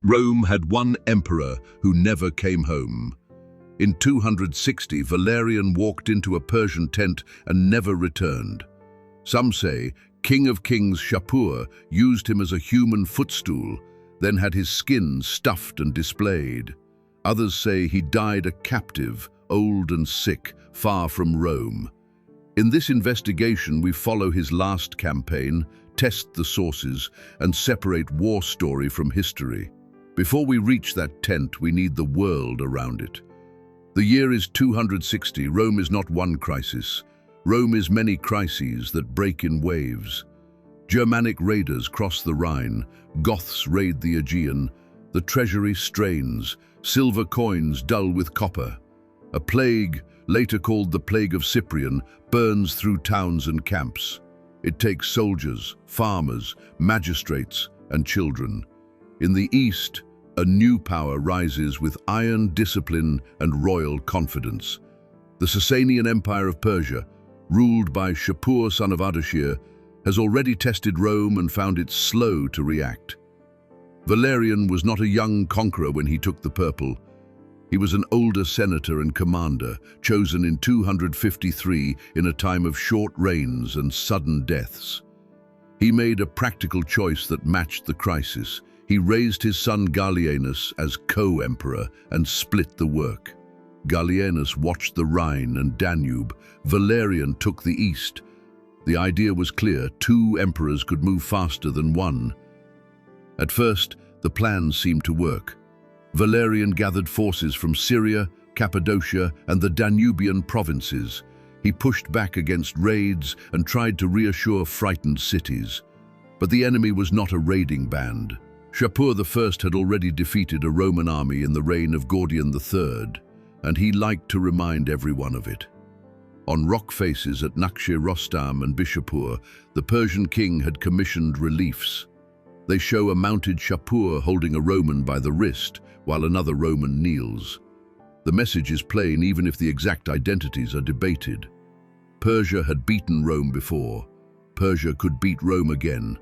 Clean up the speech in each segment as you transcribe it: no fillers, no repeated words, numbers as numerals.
Rome had one emperor who never came home. In 260, Valerian walked into a Persian tent and never returned. Some say King of Kings Shapur used him as a human footstool, then had his skin stuffed and displayed. Others say he died a captive, old and sick, far from Rome. In this investigation, we follow his last campaign, test the sources, and separate war story from history. Before we reach that tent, we need the world around it. The year is 260. Rome is not one crisis. Rome is many crises that break in waves. Germanic raiders cross the Rhine, Goths raid the Aegean, the treasury strains, silver coins dull with copper. A plague, later called the Plague of Cyprian, burns through towns and camps. It takes soldiers, farmers, magistrates, and children. In the east, a new power rises with iron discipline and royal confidence. The Sasanian Empire of Persia, ruled by Shapur, son of Ardashir, has already tested Rome and found it slow to react. Valerian was not a young conqueror when he took the purple. He was an older senator and commander, chosen in 253 in a time of short reigns and sudden deaths. He made a practical choice that matched the crisis. He raised his son Gallienus as co-emperor and split the work. Gallienus watched the Rhine and Danube. Valerian took the east. The idea was clear: two emperors could move faster than one. At first, the plan seemed to work. Valerian gathered forces from Syria, Cappadocia, and the Danubian provinces. He pushed back against raids and tried to reassure frightened cities. But the enemy was not a raiding band. Shapur I had already defeated a Roman army in the reign of Gordian III, and he liked to remind everyone of it. On rock faces at Nakhchi-Rostam and Bishapur, the Persian king had commissioned reliefs. They show a mounted Shapur holding a Roman by the wrist, while another Roman kneels. The message is plain even if the exact identities are debated. Persia had beaten Rome before. Persia could beat Rome again.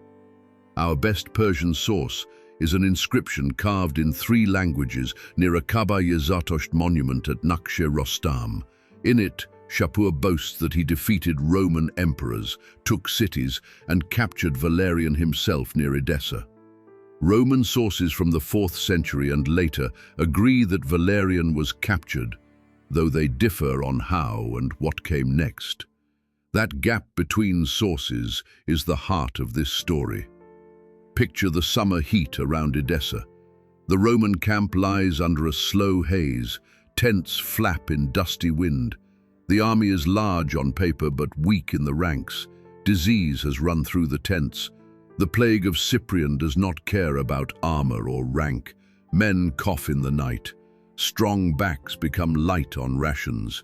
Our best Persian source is an inscription carved in 3 languages near a Kaaba-i-Zardosht monument at Nakhchi-Rostam. In it, Shapur boasts that he defeated Roman emperors, took cities, and captured Valerian himself near Edessa. Roman sources from the 4th century and later agree that Valerian was captured, though they differ on how and what came next. That gap between sources is the heart of this story. Picture the summer heat around Edessa. The Roman camp lies under a slow haze. Tents flap in dusty wind. The army is large on paper but weak in the ranks. Disease has run through the tents. The plague of Cyprian does not care about armor or rank. Men cough in the night. Strong backs become light on rations.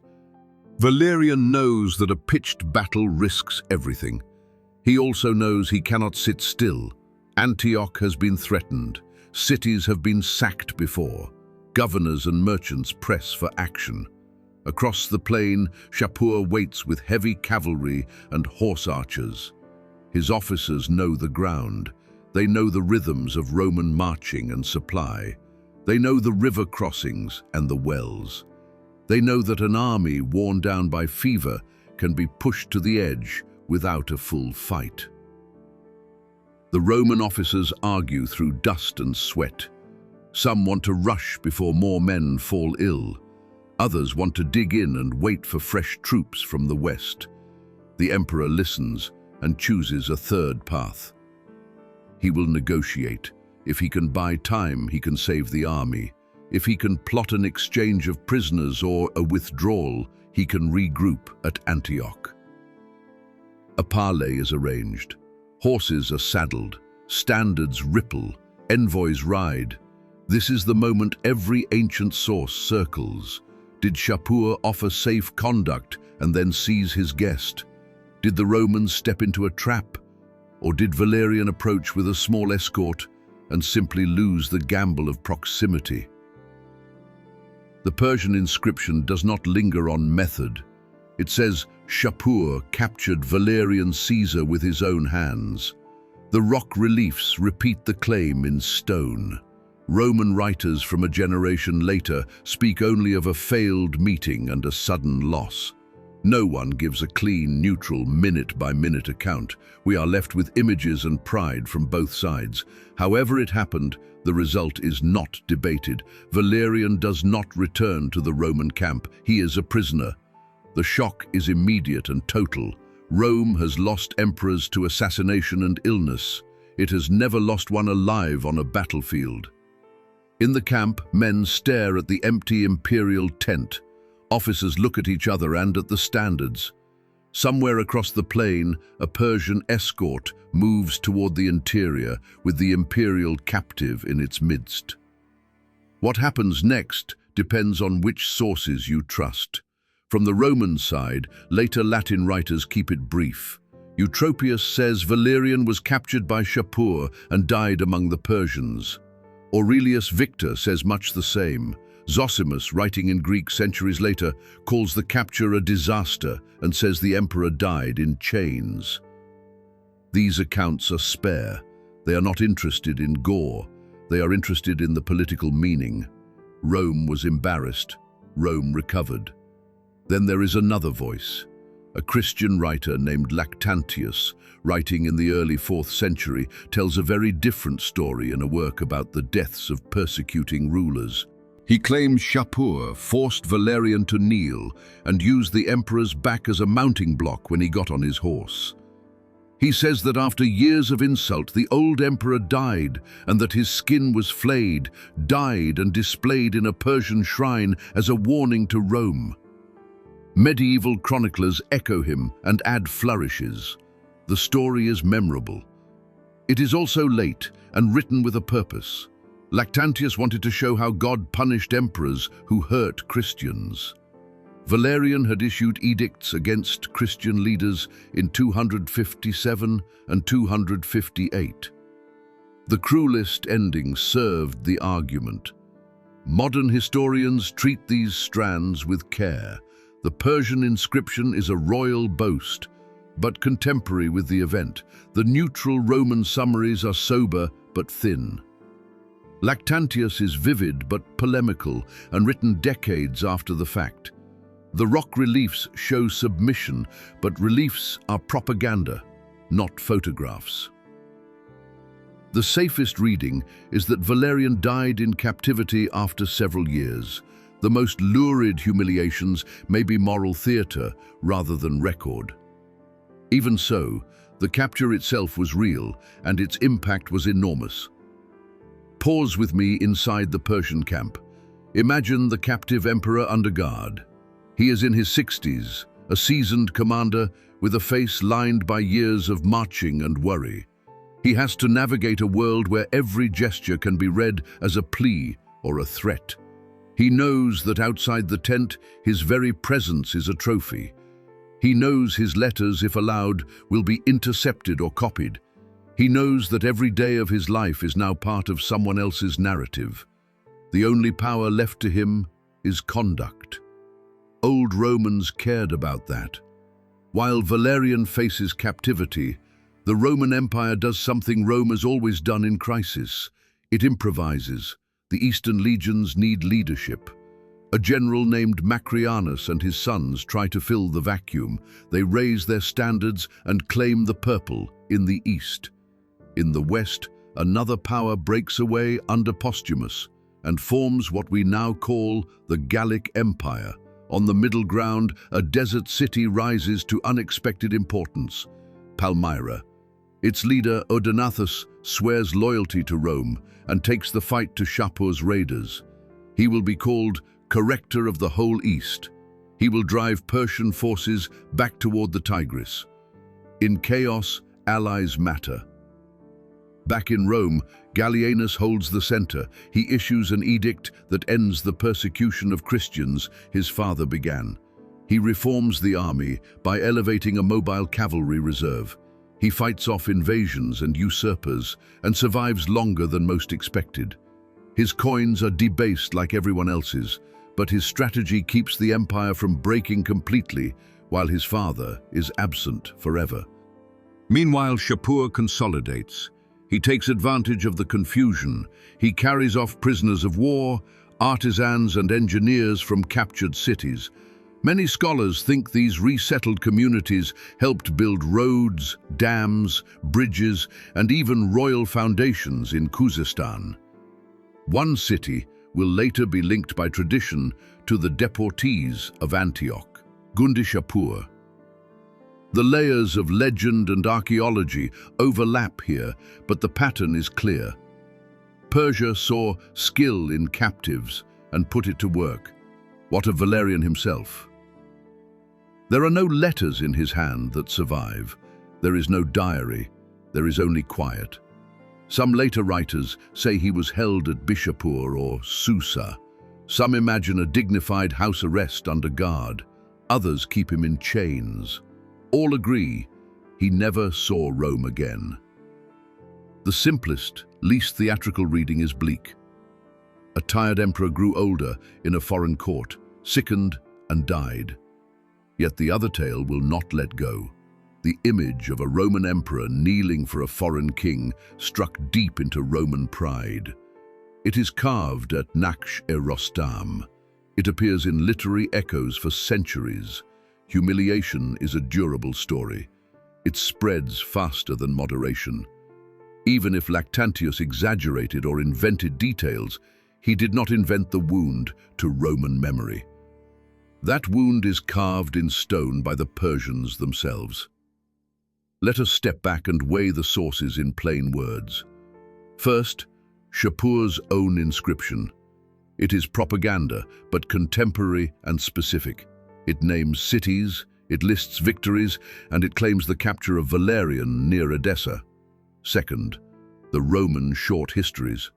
Valerian knows that a pitched battle risks everything. He also knows he cannot sit still. Antioch has been threatened. Cities have been sacked before. Governors and merchants press for action. Across the plain, Shapur waits with heavy cavalry and horse archers. His officers know the ground. They know the rhythms of Roman marching and supply. They know the river crossings and the wells. They know that an army worn down by fever can be pushed to the edge without a full fight. The Roman officers argue through dust and sweat. Some want to rush before more men fall ill. Others want to dig in and wait for fresh troops from the west. The emperor listens and chooses a third path. He will negotiate. If he can buy time, he can save the army. If he can plot an exchange of prisoners or a withdrawal, he can regroup at Antioch. A parley is arranged. Horses are saddled, standards ripple, envoys ride. This is the moment every ancient source circles. Did Shapur offer safe conduct and then seize his guest? Did the Romans step into a trap? Or did Valerian approach with a small escort and simply lose the gamble of proximity? The Persian inscription does not linger on method. It says, Shapur captured Valerian Caesar with his own hands. The rock reliefs repeat the claim in stone. Roman writers from a generation later speak only of a failed meeting and a sudden loss. No one gives a clean, neutral, minute-by-minute account. We are left with images and pride from both sides. However it happened, the result is not debated. Valerian does not return to the Roman camp. He is a prisoner. The shock is immediate and total. Rome has lost emperors to assassination and illness. It has never lost one alive on a battlefield. In the camp, men stare at the empty imperial tent. Officers look at each other and at the standards. Somewhere across the plain, a Persian escort moves toward the interior with the imperial captive in its midst. What happens next depends on which sources you trust. From the Roman side, later Latin writers keep it brief. Eutropius says Valerian was captured by Shapur and died among the Persians. Aurelius Victor says much the same. Zosimus, writing in Greek centuries later, calls the capture a disaster and says the emperor died in chains. These accounts are spare. They are not interested in gore. They are interested in the political meaning. Rome was embarrassed. Rome recovered. Then there is another voice. A Christian writer named Lactantius, writing in the early 4th century, tells a very different story in a work about the deaths of persecuting rulers. He claims Shapur forced Valerian to kneel and used the emperor's back as a mounting block when he got on his horse. He says that after years of insult, the old emperor died and that his skin was flayed, dyed and displayed in a Persian shrine as a warning to Rome. Medieval chroniclers echo him and add flourishes. The story is memorable. It is also late and written with a purpose. Lactantius wanted to show how God punished emperors who hurt Christians. Valerian had issued edicts against Christian leaders in 257 and 258. The cruelest ending served the argument. Modern historians treat these strands with care. The Persian inscription is a royal boast, but contemporary with the event. The neutral Roman summaries are sober but thin. Lactantius is vivid but polemical and written decades after the fact. The rock reliefs show submission, but reliefs are propaganda, not photographs. The safest reading is that Valerian died in captivity after several years. The most lurid humiliations may be moral theatre rather than record. Even so, the capture itself was real and its impact was enormous. Pause with me inside the Persian camp. Imagine the captive emperor under guard. He is in his 60s, a seasoned commander with a face lined by years of marching and worry. He has to navigate a world where every gesture can be read as a plea or a threat. He knows that outside the tent, his very presence is a trophy. He knows his letters, if allowed, will be intercepted or copied. He knows that every day of his life is now part of someone else's narrative. The only power left to him is conduct. Old Romans cared about that. While Valerian faces captivity, the Roman Empire does something Rome has always done in crisis. It improvises. The Eastern legions need leadership. A general named Macrianus and his sons try to fill the vacuum. They raise their standards and claim the purple in the East. In the West, another power breaks away under Postumus and forms what we now call the Gallic Empire. On the middle ground, a desert city rises to unexpected importance, Palmyra. Its leader, Odaenathus, swears loyalty to Rome and takes the fight to Shapur's raiders. He will be called Corrector of the whole East. He will drive Persian forces back toward the Tigris. In chaos, allies matter. Back in Rome, Gallienus holds the center. He issues an edict that ends the persecution of Christians his father began. He reforms the army by elevating a mobile cavalry reserve. He fights off invasions and usurpers and survives longer than most expected. His coins are debased like everyone else's, but his strategy keeps the empire from breaking completely while his father is absent forever. Meanwhile, Shapur consolidates. He takes advantage of the confusion. He carries off prisoners of war, artisans and engineers from captured cities. Many scholars think these resettled communities helped build roads, dams, bridges, and even royal foundations in Khuzestan. One city will later be linked by tradition to the deportees of Antioch, Shapur. The layers of legend and archaeology overlap here, but the pattern is clear. Persia saw skill in captives and put it to work. What of Valerian himself? There are no letters in his hand that survive. There is no diary. There is only quiet. Some later writers say he was held at Shapur or Susa. Some imagine a dignified house arrest under guard. Others keep him in chains. All agree he never saw Rome again. The simplest, least theatrical reading is bleak. A tired emperor grew older in a foreign court, sickened and died. Yet the other tale will not let go. The image of a Roman emperor kneeling for a foreign king struck deep into Roman pride. It is carved at Naksh-e-Rostam. It appears in literary echoes for centuries. Humiliation is a durable story. It spreads faster than moderation. Even if Lactantius exaggerated or invented details, he did not invent the wound to Roman memory. That wound is carved in stone by the Persians themselves. Let us step back and weigh the sources in plain words. First, Shapur's own inscription. It is propaganda, but contemporary and specific. It names cities, it lists victories, and it claims the capture of Valerian near Edessa. Second, the Roman short histories.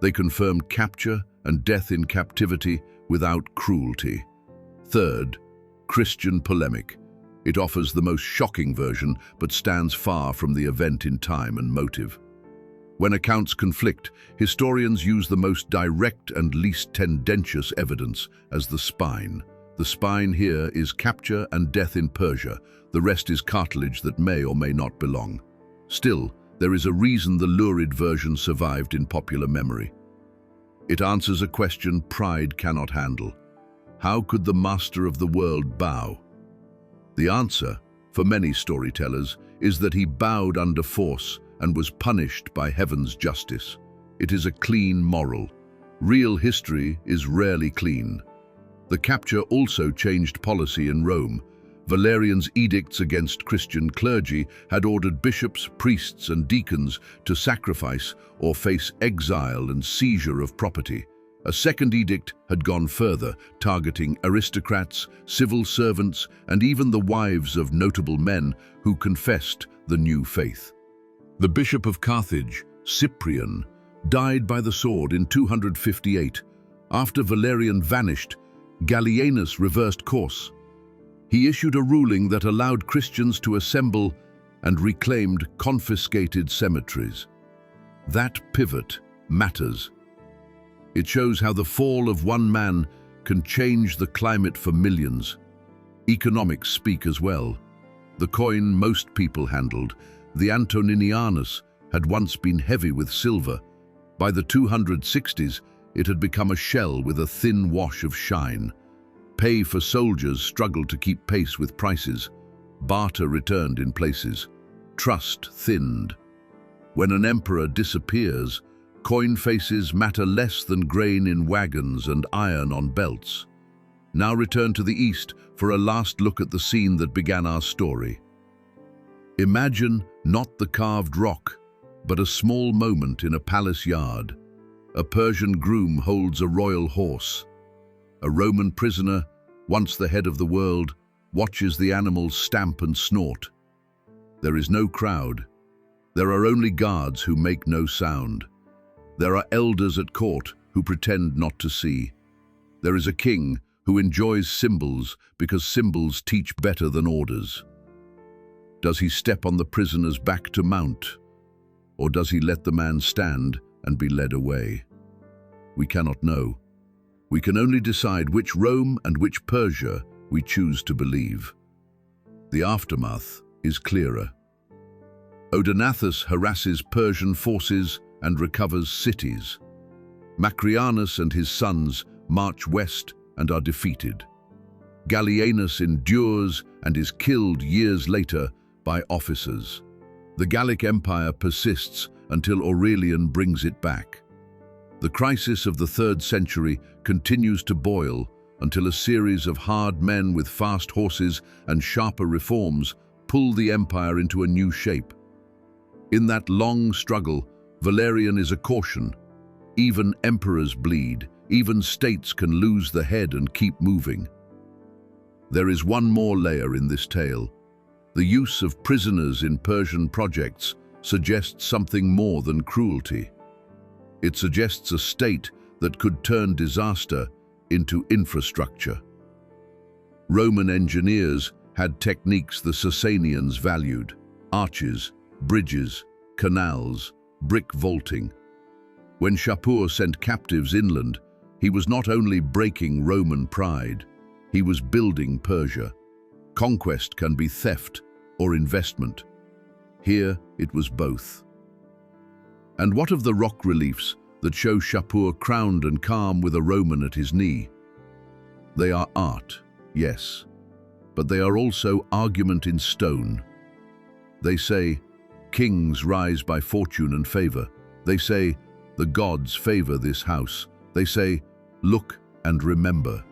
They confirm capture and death in captivity without cruelty. Third, Christian polemic. It offers the most shocking version, but stands far from the event in time and motive. When accounts conflict, historians use the most direct and least tendentious evidence as the spine. The spine here is capture and death in Persia. The rest is cartilage that may or may not belong. Still, there is a reason the lurid version survived in popular memory. It answers a question pride cannot handle. How could the master of the world bow? The answer, for many storytellers, is that he bowed under force and was punished by heaven's justice. It is a clean moral. Real history is rarely clean. The capture also changed policy in Rome. Valerian's edicts against Christian clergy had ordered bishops, priests, and deacons to sacrifice or face exile and seizure of property. A second edict had gone further, targeting aristocrats, civil servants, and even the wives of notable men who confessed the new faith. The bishop of Carthage, Cyprian, died by the sword in 258. After Valerian vanished, Gallienus reversed course. He issued a ruling that allowed Christians to assemble and reclaimed confiscated cemeteries. That pivot matters. It shows how the fall of one man can change the climate for millions. Economics speak as well. The coin most people handled, the Antoninianus, had once been heavy with silver. By the 260s, it had become a shell with a thin wash of shine. Pay for soldiers struggled to keep pace with prices. Barter returned in places. Trust thinned. When an emperor disappears, coin faces matter less than grain in wagons and iron on belts. Now return to the east for a last look at the scene that began our story. Imagine not the carved rock, but a small moment in a palace yard. A Persian groom holds a royal horse. A Roman prisoner, once the head of the world, watches the animals stamp and snort. There is no crowd. There are only guards who make no sound. There are elders at court who pretend not to see. There is a king who enjoys symbols because symbols teach better than orders. Does he step on the prisoner's back to mount? Or does he let the man stand and be led away? We cannot know. We can only decide which Rome and which Persia we choose to believe. The aftermath is clearer. Odaenathus harasses Persian forces and recovers cities. Macrianus and his sons march west and are defeated. Gallienus endures and is killed years later by officers. The Gallic Empire persists until Aurelian brings it back. The crisis of the 3rd century continues to boil until a series of hard men with fast horses and sharper reforms pull the empire into a new shape. In that long struggle, Valerian is a caution. Even emperors bleed, even states can lose the head and keep moving. There is one more layer in this tale. The use of prisoners in Persian projects suggests something more than cruelty. It suggests a state that could turn disaster into infrastructure. Roman engineers had techniques the Sasanians valued: arches, bridges, canals, brick vaulting. When Shapur sent captives inland, he was not only breaking Roman pride, he was building Persia. Conquest can be theft or investment. Here it was both. And what of the rock reliefs that show Shapur crowned and calm with a Roman at his knee? They are art, yes, but they are also argument in stone. They say, kings rise by fortune and favor. They say, the gods favor this house. They say, look and remember.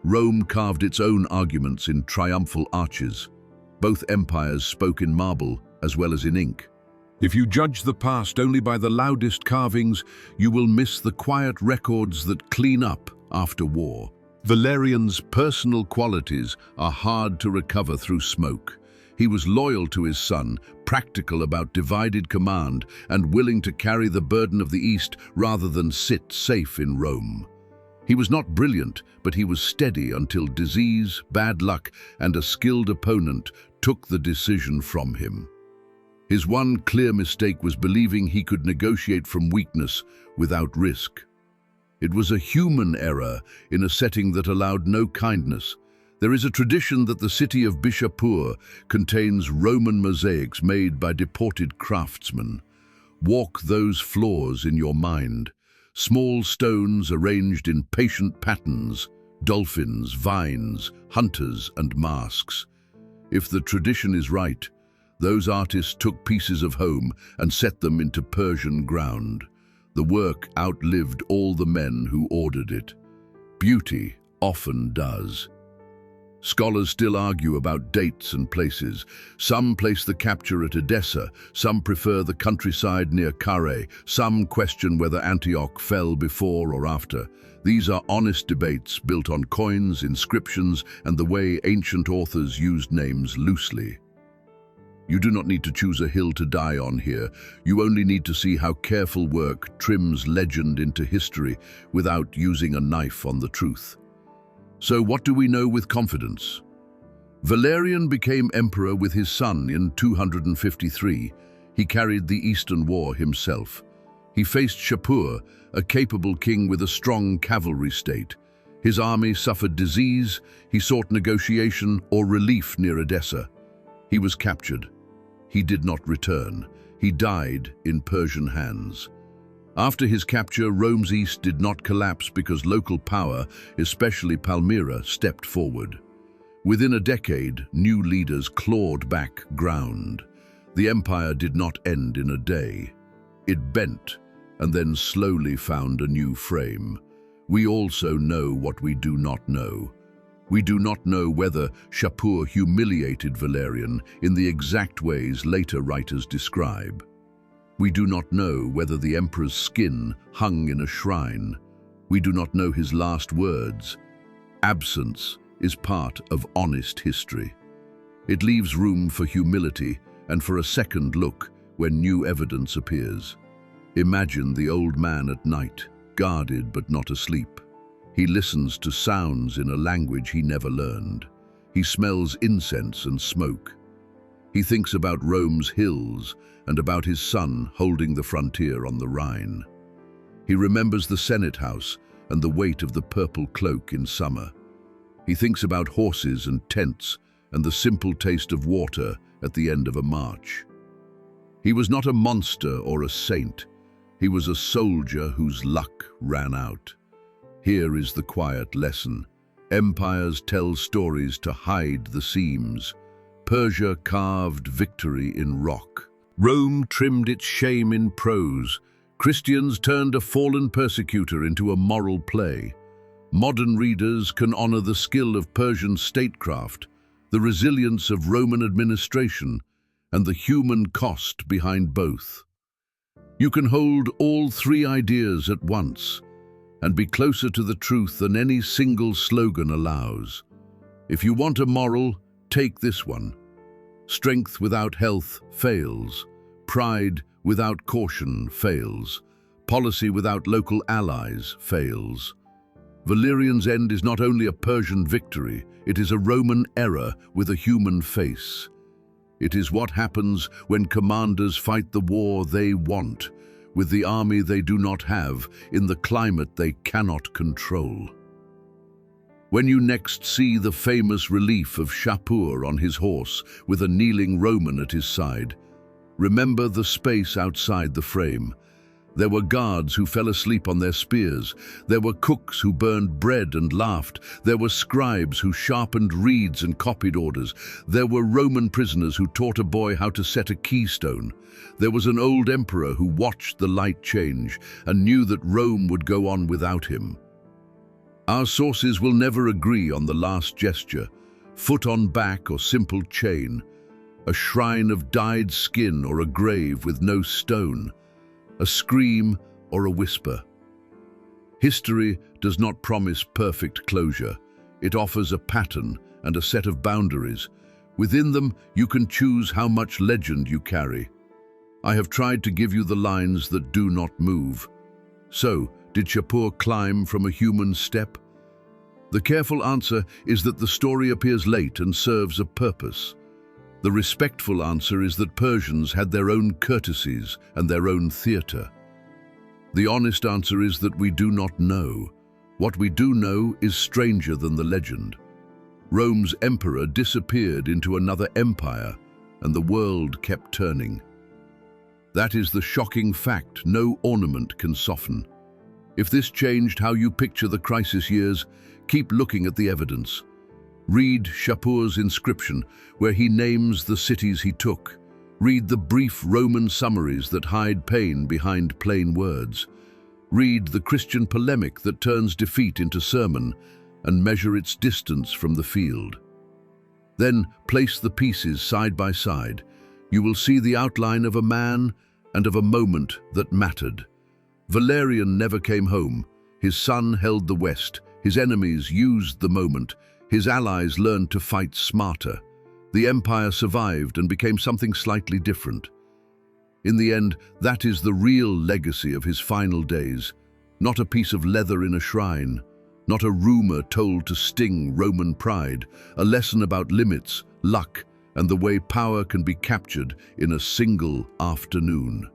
Rome carved its own arguments in triumphal arches. Both empires spoke in marble as well as in ink. If you judge the past only by the loudest carvings, you will miss the quiet records that clean up after war. Valerian's personal qualities are hard to recover through smoke. He was loyal to his son, practical about divided command, and willing to carry the burden of the East rather than sit safe in Rome. He was not brilliant, but he was steady until disease, bad luck, and a skilled opponent took the decision from him. His one clear mistake was believing he could negotiate from weakness without risk. It was a human error in a setting that allowed no kindness. There is a tradition that the city of Shapur contains Roman mosaics made by deported craftsmen. Walk those floors in your mind. Small stones arranged in patient patterns, dolphins, vines, hunters, and masks. If the tradition is right, those artists took pieces of home and set them into Persian ground. The work outlived all the men who ordered it. Beauty often does. Scholars still argue about dates and places. Some place the capture at Edessa, some prefer the countryside near Carrhae, some question whether Antioch fell before or after. These are honest debates built on coins, inscriptions, and the way ancient authors used names loosely. You do not need to choose a hill to die on here. You only need to see how careful work trims legend into history without using a knife on the truth. So what do we know with confidence? Valerian became emperor with his son in 253. He carried the Eastern War himself. He faced Shapur, a capable king with a strong cavalry state. His army suffered disease. He sought negotiation or relief near Edessa. He was captured. He did not return. He died in Persian hands. After his capture, Rome's east did not collapse because local power, especially Palmyra, stepped forward. Within a decade, new leaders clawed back ground. The empire did not end in a day. It bent and then slowly found a new frame. We also know what we do not know. We do not know whether Shapur humiliated Valerian in the exact ways later writers describe. We do not know whether the emperor's skin hung in a shrine. We do not know his last words. Absence is part of honest history. It leaves room for humility and for a second look when new evidence appears. Imagine the old man at night, guarded but not asleep. He listens to sounds in a language he never learned. He smells incense and smoke. He thinks about Rome's hills and about his son holding the frontier on the Rhine. He remembers the Senate house and the weight of the purple cloak in summer. He thinks about horses and tents and the simple taste of water at the end of a march. He was not a monster or a saint. He was a soldier whose luck ran out. Here is the quiet lesson. Empires tell stories to hide the seams. Persia carved victory in rock. Rome trimmed its shame in prose. Christians turned a fallen persecutor into a moral play. Modern readers can honor the skill of Persian statecraft, the resilience of Roman administration, and the human cost behind both. You can hold all three ideas at once and be closer to the truth than any single slogan allows. If you want a moral, take this one. Strength without health fails. Pride without caution fails. Policy without local allies fails. Valerian's end is not only a Persian victory, it is a Roman error with a human face. It is what happens when commanders fight the war they want, with the army they do not have, in the climate they cannot control. When you next see the famous relief of Shapur on his horse with a kneeling Roman at his side, remember the space outside the frame. There were guards who fell asleep on their spears. There were cooks who burned bread and laughed. There were scribes who sharpened reeds and copied orders. There were Roman prisoners who taught a boy how to set a keystone. There was an old emperor who watched the light change and knew that Rome would go on without him. Our sources will never agree on the last gesture, foot on back or simple chain, a shrine of dyed skin or a grave with no stone, a scream or a whisper. History does not promise perfect closure. It offers a pattern and a set of boundaries. Within them, you can choose how much legend you carry. I have tried to give you the lines that do not move. So, did Shapur climb from a human step? The careful answer is that the story appears late and serves a purpose. The respectful answer is that Persians had their own courtesies and their own theatre. The honest answer is that we do not know. What we do know is stranger than the legend. Rome's emperor disappeared into another empire, and the world kept turning. That is the shocking fact no ornament can soften. If this changed how you picture the crisis years, keep looking at the evidence. Read Shapur's inscription, where he names the cities he took. Read the brief Roman summaries that hide pain behind plain words. Read the Christian polemic that turns defeat into sermon, and measure its distance from the field. Then place the pieces side by side. You will see the outline of a man and of a moment that mattered. Valerian never came home. His son held the West. His enemies used the moment. His allies learned to fight smarter. The empire survived and became something slightly different. In the end, that is the real legacy of his final days. Not a piece of leather in a shrine, not a rumor told to sting Roman pride, a lesson about limits, luck, and the way power can be captured in a single afternoon.